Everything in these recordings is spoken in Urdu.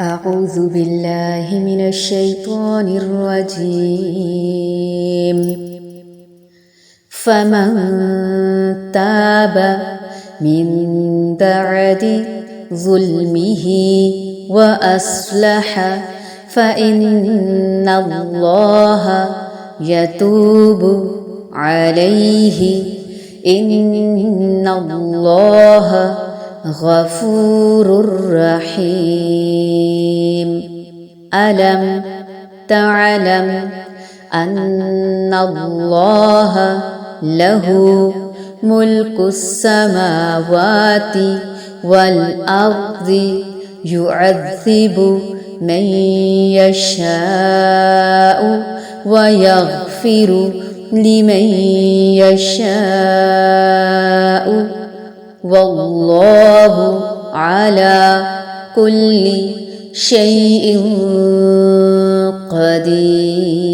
أعوذ بالله من الشيطان الرجيم فمن تاب من بعد ظلمه وأصلح فإن الله يتوب عليه إن الله غفور رحيم ألم تعلم أن الله له ملك السماوات والأرض يعذب من يشاء ويغفر لمن يشاء والله على كل شيء قدير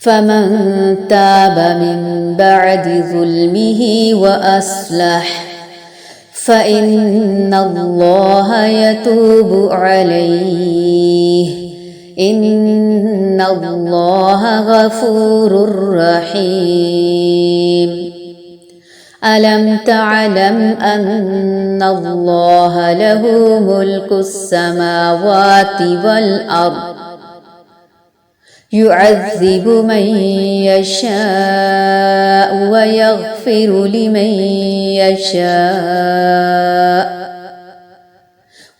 فمن تاب من بعد ظلمه وأصلح فإن الله يتوب عليه إن الله غفور رحيم ألم تعلم أن الله له ملك السماوات والأرض يعذب من يشاء ويغفر لمن يشاء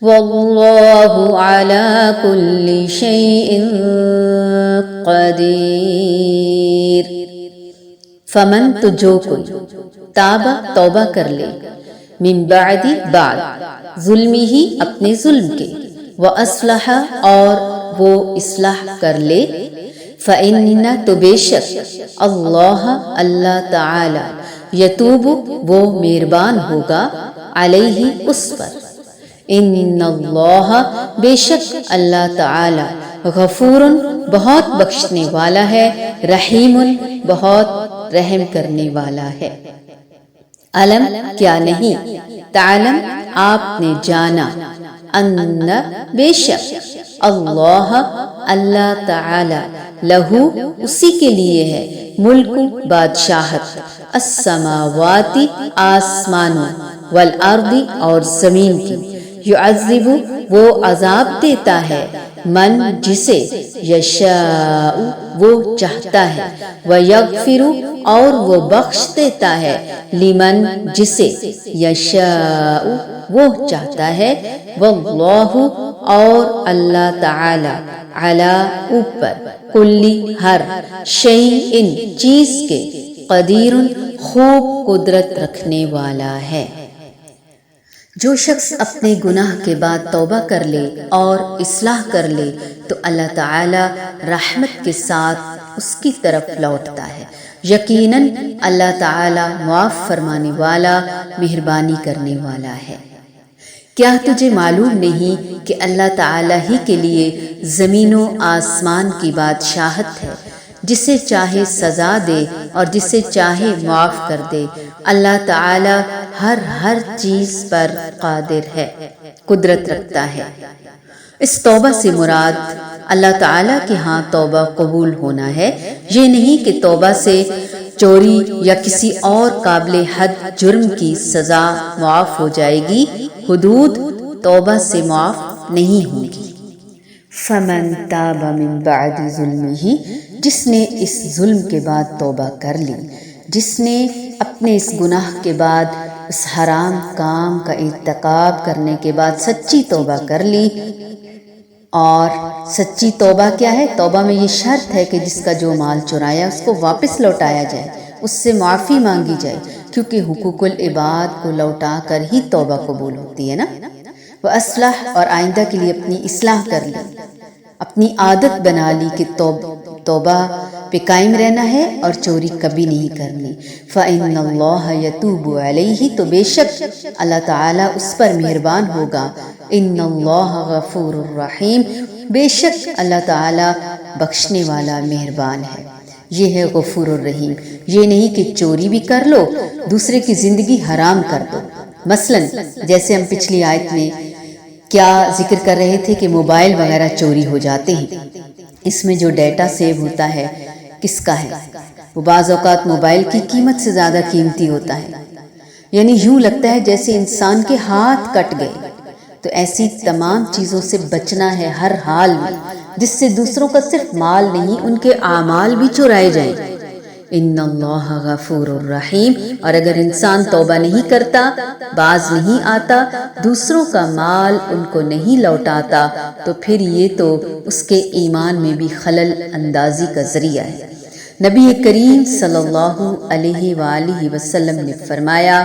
والله على كل شيء قدير فمن تو جو کوئی تابہ توبہ کر لے من بعد ظلمی ہی اپنے ظلم کے وَأَصْلَحَ اور وہ اصلاح کر لے فَإِنَّ تو بے شک اللہ تعالی یتوب وہ مہربان ہوگا علیہ اس پر ان اللہ بے شک اللہ تعالی غفور بہت بخشنے والا ہے رحیم بہت رحم کرنے والا ہے علم کیا نہیں تعلم آپ نے جانا ان بے شک اللہ تعالی لہو اسی کے لیے ہے ملک بادشاہت السماوات آسمانوں والارض اور زمین کی یعذب وہ عذاب دیتا ہے من جسے یشاء وہ چاہتا ہے ویغفر اور وہ بخش دیتا ہے لمن جسے یشاء وہ چاہتا ہے واللہ اور اللہ تعالی علی اوپر کلی ہر شیء چیز کے قدیر خوب قدرت رکھنے والا ہے جو شخص اپنے گناہ کے بعد توبہ کر لے اور اصلاح کر لے تو اللہ تعالی رحمت کے ساتھ اس کی طرف لوٹتا ہے یقیناً اللہ تعالی معاف فرمانے والا مہربانی کرنے والا ہے کیا تجھے معلوم نہیں کہ اللہ تعالی ہی کے لیے زمین و آسمان کی بادشاہت ہے جسے چاہے سزا دے اور جسے چاہے معاف کر دے اللہ تعالی ہر چیز پر قادر ہے قدرت رکھتا ہے اس توبہ سے مراد اللہ تعالی کے ہاں توبہ قبول ہونا ہے یہ نہیں کہ توبہ سے چوری یا کسی اور قابل حد جرم کی سزا معاف ہو جائے گی حدود توبہ سے معاف نہیں ہوں گی فمن تاب من بعد ظلمہ جس نے اس ظلم کے بعد توبہ کر لی جس نے اپنے اس گناہ کے بعد اس حرام کام کا ارتکاب کرنے کے بعد سچی توبہ کر لی اور سچی توبہ کیا ہے توبہ میں یہ شرط ہے کہ جس کا جو مال چرایا اس کو واپس لوٹایا جائے اس سے معافی مانگی جائے کیونکہ حقوق العباد کو لوٹا کر ہی توبہ قبول ہوتی ہے نا وہ اصلاح اور آئندہ کے لیے اپنی اصلاح کر لی اپنی عادت بنا لی کہ توبہ پہ قائم رہنا ہے اور چوری کبھی نہیں کرنی فَإِنَّ اللَّهَ يَتُوبُ عَلَيْهِ تو بے شک اللہ تعالیٰ اس پر مہربان ہوگا ان اللہ غفور الرحیم بے شک اللہ تعالیٰ بخشنے والا مہربان ہے یہ ہے غفور الرحیم یہ نہیں کہ چوری بھی کر لو دوسرے کی زندگی حرام کر دو مثلا جیسے ہم پچھلی آیت میں کیا ذکر کر رہے تھے کہ موبائل وغیرہ چوری ہو جاتے ہیں، اس میں جو ڈیٹا سیو ہوتا ہے کس کا ہے؟ وہ بعض اوقات موبائل کی قیمت سے زیادہ قیمتی ہوتا ہے، یعنی یوں لگتا ہے جیسے انسان کے ہاتھ کٹ گئے۔ تو ایسی تمام چیزوں سے بچنا ہے ہر حال میں، جس سے دوسروں کا صرف مال نہیں ان کے اعمال بھی چرائے جائیں۔ ان اللہ غفور الرحیم، اور اگر انسان توبہ نہیں کرتا، باز نہیں آتا، دوسروں کا مال ان کو نہیں لوٹاتا، تو پھر یہ تو اس کے ایمان میں بھی خلل اندازی کا ذریعہ ہے۔ نبی کریم صلی اللہ علیہ وآلہ وسلم نے فرمایا،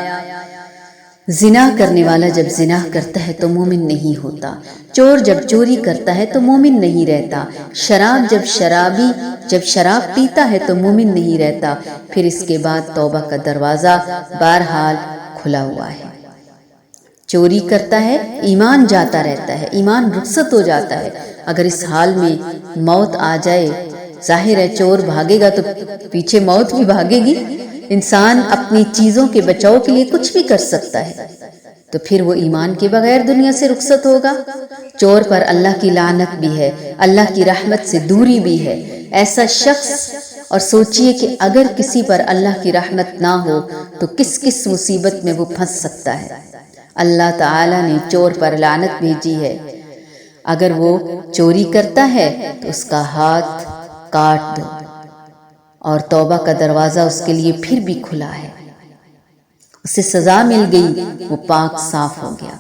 زنا کرنے والا جب زنا کرتا ہے تو مومن نہیں ہوتا، چور جب چوری کرتا ہے تو مومن نہیں رہتا، جب شراب پیتا ہے تو مومن نہیں رہتا، پھر اس کے بعد توبہ کا دروازہ بہرحال کھلا ہوا ہے۔ چوری کرتا ہے، ایمان جاتا رہتا ہے، ایمان رخصت ہو جاتا ہے۔ اگر اس حال میں موت آ جائے، ظاہر ہے چور بھاگے گا تو پیچھے موت بھی بھاگے گی۔ انسان اپنی چیزوں کے بچاؤ کے لیے کچھ بھی کر سکتا ہے، تو پھر وہ ایمان کے بغیر دنیا سے رخصت ہوگا۔ چور پر اللہ کی لعنت بھی ہے، اللہ کی رحمت سے دوری بھی ہے۔ ایسا شخص، اور سوچئے کہ اگر کسی پر اللہ کی رحمت نہ ہو تو کس کس مصیبت میں وہ پھنس سکتا ہے۔ اللہ تعالیٰ نے چور پر لعنت بھیجی ہے، اگر وہ چوری کرتا ہے تو اس کا ہاتھ کاٹ دو، اور توبہ کا دروازہ اس کے لیے پھر بھی کھلا ہے، اسے سزا مل گئی، وہ پاک صاف ہو گیا۔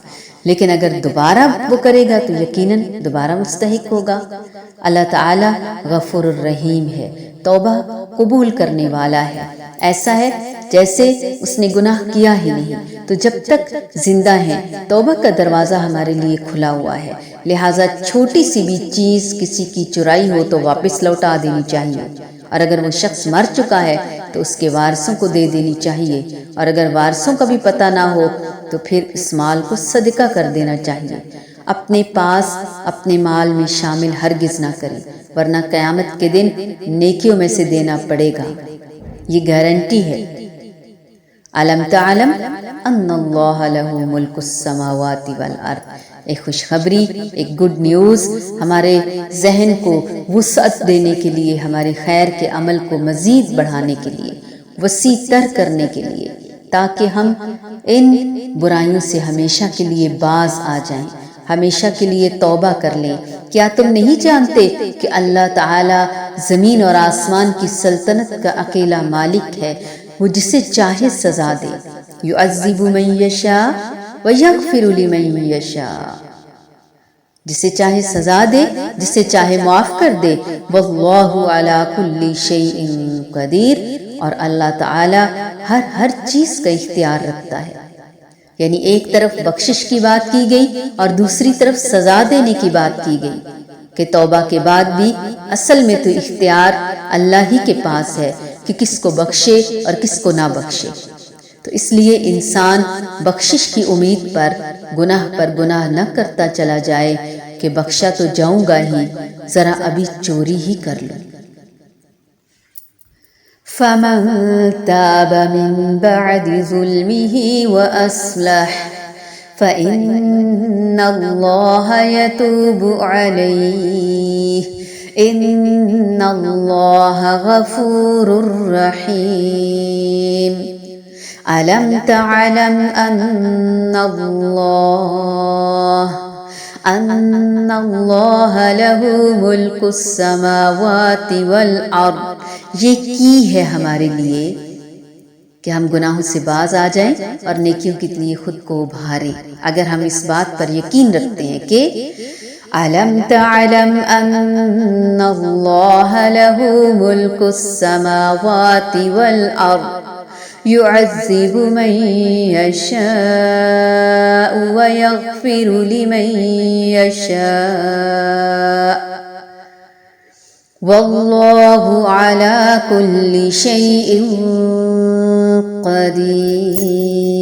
لیکن اگر دوبارہ وہ کرے گا تو یقیناً دوبارہ مستحق ہوگا۔ اللہ تعالیٰ غفور الرحیم ہے، توبہ قبول کرنے والا ہے۔ ایسا ہے جیسے اس نے گناہ کیا ہی نہیں، تو جب تک زندہ ہیں توبہ کا دروازہ ہمارے لیے کھلا ہوا ہے، لہٰذا چھوٹی سی بھی چیز کسی کی چرائی ہو تو واپس لوٹا دینی چاہیے، اور اگر وہ شخص مر چکا ہے تو اس کے وارثوں کو دے دینی چاہیے، اور اگر وارثوں کا بھی پتہ نہ ہو تو پھر اس مال کو صدقہ کر دینا چاہیے۔ اپنے پاس اپنے مال میں شامل ہرگز نہ کریں، ورنہ قیامت کے دن نیکیوں میں سے دینا پڑے گا، یہ گارنٹی ہے۔ علم تعلم ان اللہ لہ ملک السماوات والارض، ایک خوشخبری، ایک گڈ نیوز، ہمارے ذہن کو وسعت دینے کے لیے، ہمارے خیر کے عمل کو مزید بڑھانے کے لیے، وسیع تر کرنے کے لیے، تاکہ ہم ان برائیوں سے ہمیشہ کے لیے باز آ جائیں، ہمیشہ کے لیے توبہ کر لیں۔ کیا تم نہیں جانتے کہ اللہ تعالی زمین اور آسمان کی سلطنت کا اکیلا مالک ہے، وہ جسے چاہے سزا دے، یعذب من یشاء ویغفر لمن یشاء، جسے چاہے سزا دے، جسے چاہے معاف کر دے، واللہ علی کل شیء قدیر، اور اللہ تعالی ہر چیز کا اختیار رکھتا ہے۔ یعنی ایک طرف بخشش کی بات کی گئی اور دوسری طرف سزا دینے کی بات کی گئی، کہ توبہ کے بعد بھی اصل میں تو اختیار اللہ ہی کے پاس ہے کہ کس کو بخشے اور کس کو نہ بخشے۔ تو اس لیے انسان بخشش کی امید پر گناہ نہ کرتا چلا جائے کہ بخشا تو جاؤں گا ہی، ذرا ابھی چوری ہی کر لوں۔ فمن تاب من بعد ظلمه وأصلح فإن الله يتوب عليه إن الله غفور رحيم ألم تعلم أن الله له ملك السماوات والأرض، یہ کی ہے ہمارے لیے کہ ہم گناہوں سے باز آ جائیں اور نیکیوں کے لیے خود کو ابھاریں، اگر ہم اس بات پر یقین رکھتے ہیں کہ أَلَمْ تَعْلَمْ أَنَّ اللَّهَ لَهُ مُلْكُ السَّمَاوَاتِ وَالْأَرْضِ يُعَذِّبُ مَن يَشَاءُ وَيَغْفِرُ لِمَن يَشَاءُ وَاللَّهُ عَلَى كُلِّ شَيْءٍ قَدِيرٌ۔